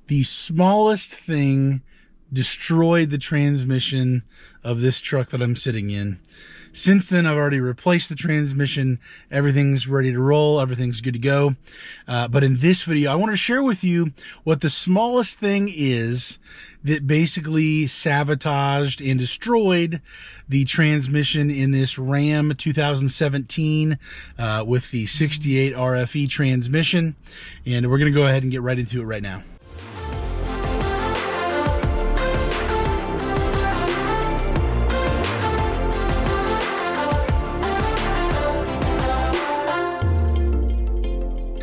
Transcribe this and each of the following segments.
The smallest thing destroyed the transmission of this truck that I'm sitting in. Since then, I've already replaced the transmission. Everything's ready to roll. Everything's good to go. But in this video, I want to share with you what the smallest thing is that basically sabotaged and destroyed the transmission in this Ram 2017 with the 68 RFE transmission. And we're going to go ahead and get right into it right now.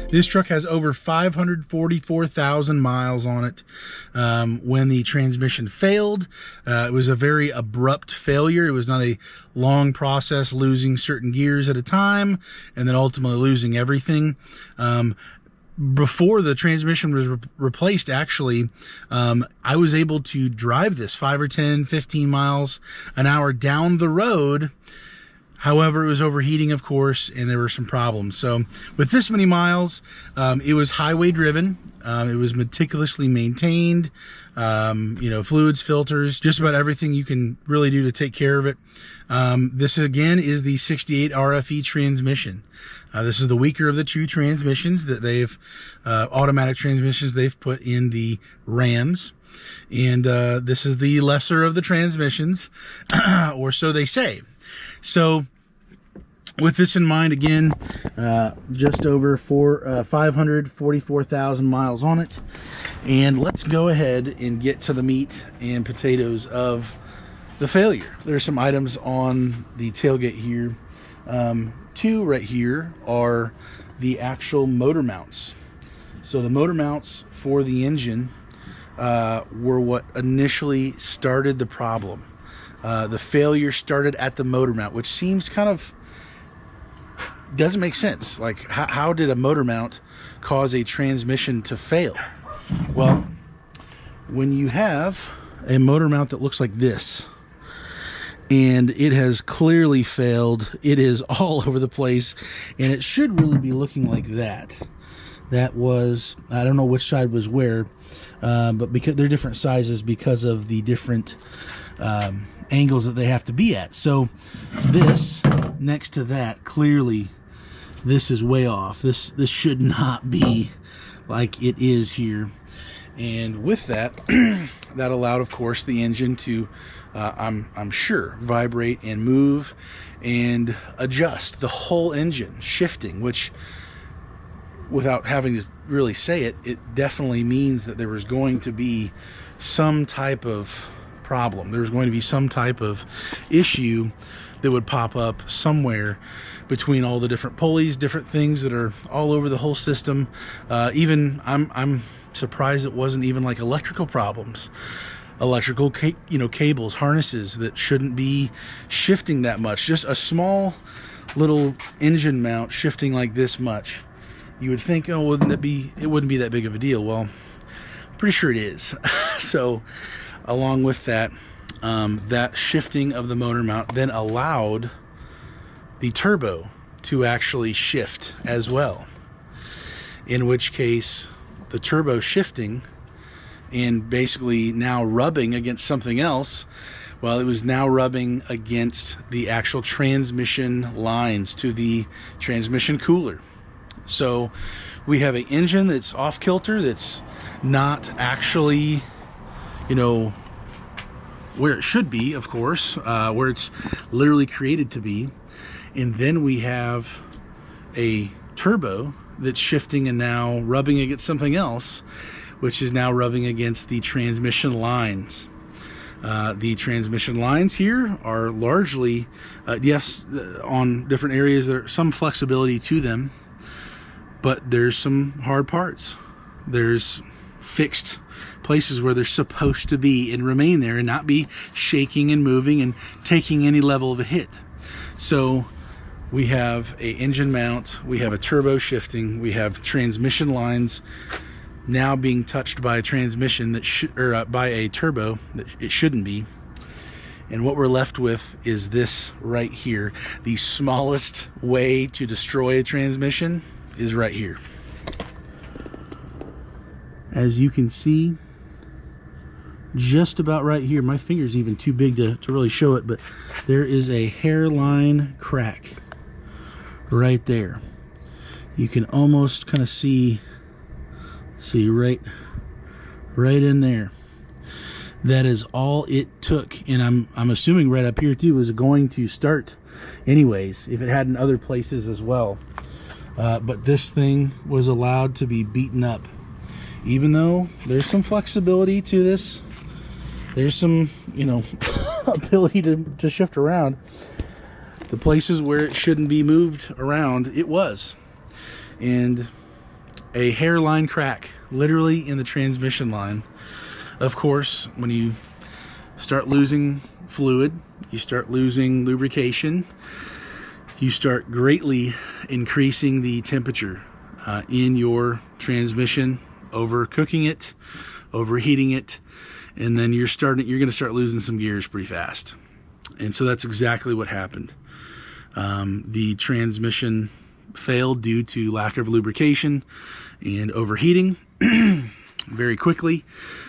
This truck has over 544,000 miles on it. When the transmission failed, it was a very abrupt failure. It was not a long process, losing certain gears at a time and then ultimately losing everything. Before the transmission was replaced, actually, I was able to drive this 5 or 10, 15 miles an hour down the road. However, it was overheating, of course, and there were some problems. So with this many miles, it was highway driven. It was meticulously maintained, fluids, filters, just about everything you can really do to take care of it. This again is the 68 RFE transmission. This is the weaker of the two transmissions that they've, automatic transmissions they've put in the Rams. And this is the lesser of the transmissions, or so they say. So with this in mind, again, just over 544,000 miles on it. And let's go ahead and get to the meat and potatoes of the failure. There's some items on the tailgate here. Two right here are the actual motor mounts. So the motor mounts for the engine were what initially started the problem. The failure started at the motor mount, which seems kind of doesn't make sense. Like, how did a motor mount cause a transmission to fail? Well, when you have a motor mount that looks like this and it has clearly failed, it is all over the place, and it should really be looking like that. That was, I don't know which side was where, but because they're different sizes because of the different angles that they have to be at. So this next to that, clearly this is way off. This should not be like it is here. And with that, that allowed, of course, the engine to I'm sure vibrate and move and adjust the whole engine, shifting, which, without having to really say it, it definitely means that there was going to be some type of problem. There was going to be some type of issue that would pop up somewhere between all the different pulleys, different things that are all over the whole system. Even I'm surprised it wasn't even like electrical problems, electrical cables, harnesses that shouldn't be shifting that much. Just a small little engine mount shifting like this much. You would think, oh, it wouldn't be that big of a deal. Well, I'm pretty sure it is. So along with that, that shifting of the motor mount then allowed the turbo to actually shift as well. In which case, the turbo shifting and basically now rubbing against something else, well, it was now rubbing against the actual transmission lines to the transmission cooler. So we have an engine that's off kilter, that's not actually, where it should be, of course, where it's literally created to be. And then we have a turbo that's shifting and now rubbing against something else, which is now rubbing against the transmission lines. The transmission lines here are largely, yes, on different areas, there's some flexibility to them, but there's some hard parts. There's fixed places where they're supposed to be and remain there and not be shaking and moving and taking any level of a hit. So we have a engine mount, we have a turbo shifting, we have transmission lines now being touched by a transmission that by a turbo that it shouldn't be. And what we're left with is this right here. The smallest way to destroy a transmission is right here. as you can see, just about right here, my finger's even too big to really show it, but there is a hairline crack right there. You can almost kind of see right in there. That is all it took, and I'm assuming right up here too was going to start anyways if it had in other places as well. But this thing was allowed to be beaten up, even though there's some flexibility to this. There's some, you know, ability to shift around. The places where it shouldn't be moved around, it was. And a hairline crack, literally in the transmission line. Of course, when you start losing fluid, you start losing lubrication, you start greatly increasing the temperature in your transmission, overcooking it, overheating it, and then you're going to start losing some gears pretty fast. And so that's exactly what happened. The transmission failed due to lack of lubrication and overheating very quickly.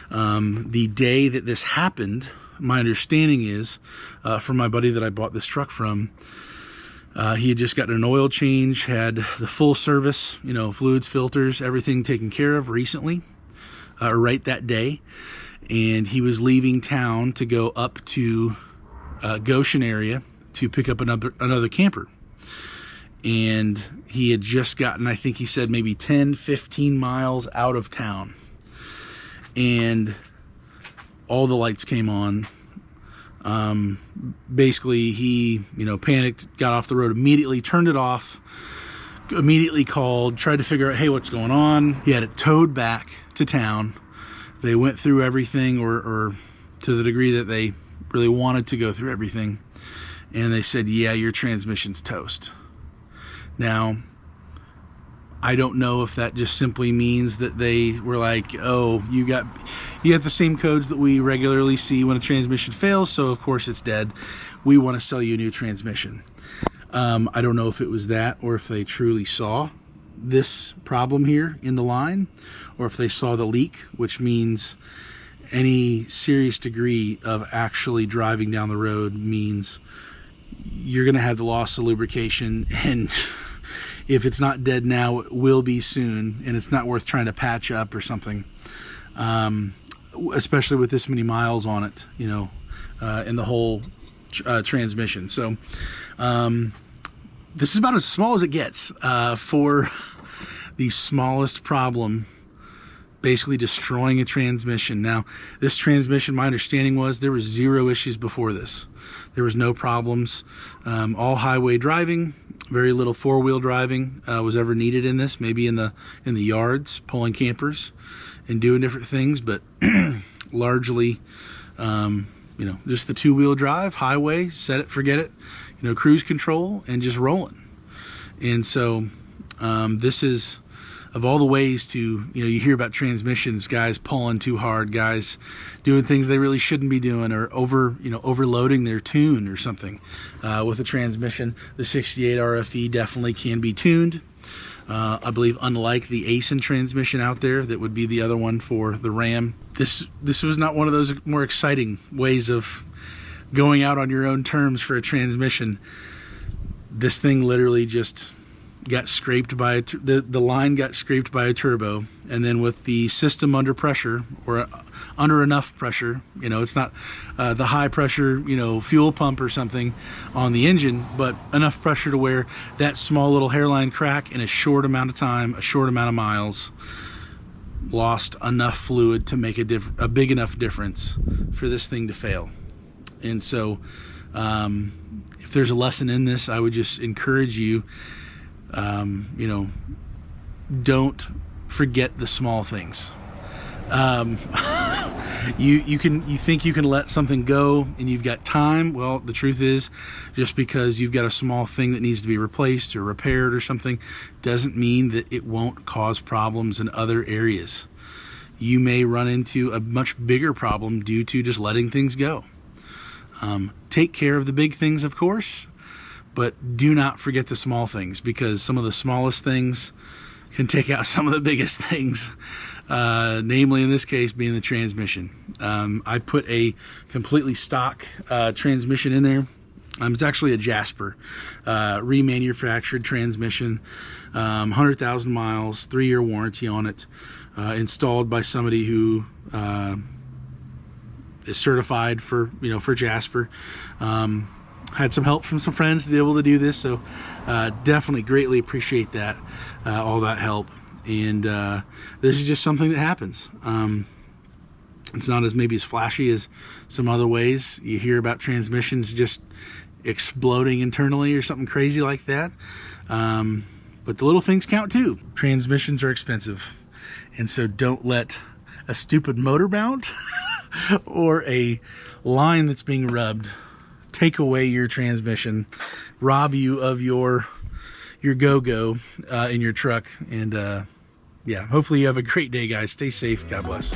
The day that this happened, my understanding is, from my buddy that I bought this truck from, he had just gotten an oil change, had the full service, you know, fluids, filters, everything taken care of recently, right that day. And he was leaving town to go up to Goshen area to pick up another camper. And he had just gotten, I think he said maybe 10, 15 miles out of town. And all the lights came on. Basically, he, you know, panicked, got off the road immediately, turned it off, immediately called, tried to figure out, hey, what's going on? He had it towed back to town. They went through everything, or to the degree that they really wanted to go through everything. And they said, yeah, your transmission's toast. Now, I don't know if that just simply means that they were like, oh, you got the same codes that we regularly see when a transmission fails, so of course it's dead. We want to sell you a new transmission. I don't know if it was that, or if they truly saw this problem here in the line, or if they saw the leak, which means any serious degree of actually driving down the road means you're going to have the loss of lubrication, and if it's not dead now, it will be soon, and it's not worth trying to patch up or something, especially with this many miles on it, you know, and the whole transmission. So this is about as small as it gets for the smallest problem, basically destroying a transmission. Now, this transmission, my understanding was there was 0 issues before this. There was no problems. All highway driving, very little four-wheel driving was ever needed in this. Maybe in the yards, pulling campers and doing different things, but largely, you know, just the two-wheel drive, highway, set it, forget it, you know, cruise control, and just rolling. And so this is, of all the ways to, you know, you hear about transmissions, guys pulling too hard, guys doing things they really shouldn't be doing, or overloading their tune or something with a transmission. The 68 RFE definitely can be tuned. I believe, unlike the ASIN transmission out there, that would be the other one for the Ram. This was not one of those more exciting ways of going out on your own terms for a transmission. This thing literally just got scraped by the line got scraped by a turbo, and then with the system under pressure, or under enough pressure, you know, it's not the high pressure, you know, fuel pump or something on the engine, but enough pressure to where that small little hairline crack in a short amount of time, a short amount of miles, lost enough fluid to make a big enough difference for this thing to fail. And so if there's a lesson in this, I would just encourage you, you know, don't forget the small things. You think you can let something go and you've got time. Well, the truth is, just because you've got a small thing that needs to be replaced or repaired or something doesn't mean that it won't cause problems in other areas. You may run into a much bigger problem due to just letting things go. Take care of the big things, of course, but do not forget the small things, because some of the smallest things can take out some of the biggest things, namely in this case being the transmission. I put a completely stock transmission in there. It's actually a Jasper remanufactured transmission, 100,000 miles, 3-year warranty on it, installed by somebody who is certified for Jasper. Had some help from some friends to be able to do this, so definitely greatly appreciate that, all that help. And this is just something that happens. It's not maybe as flashy as some other ways you hear about transmissions just exploding internally or something crazy like that, but the little things count too. Transmissions are expensive, and so don't let a stupid motor mount or a line that's being rubbed take away your transmission, rob you of your go-go in your truck. And yeah, hopefully you have a great day, guys. Stay safe. God bless.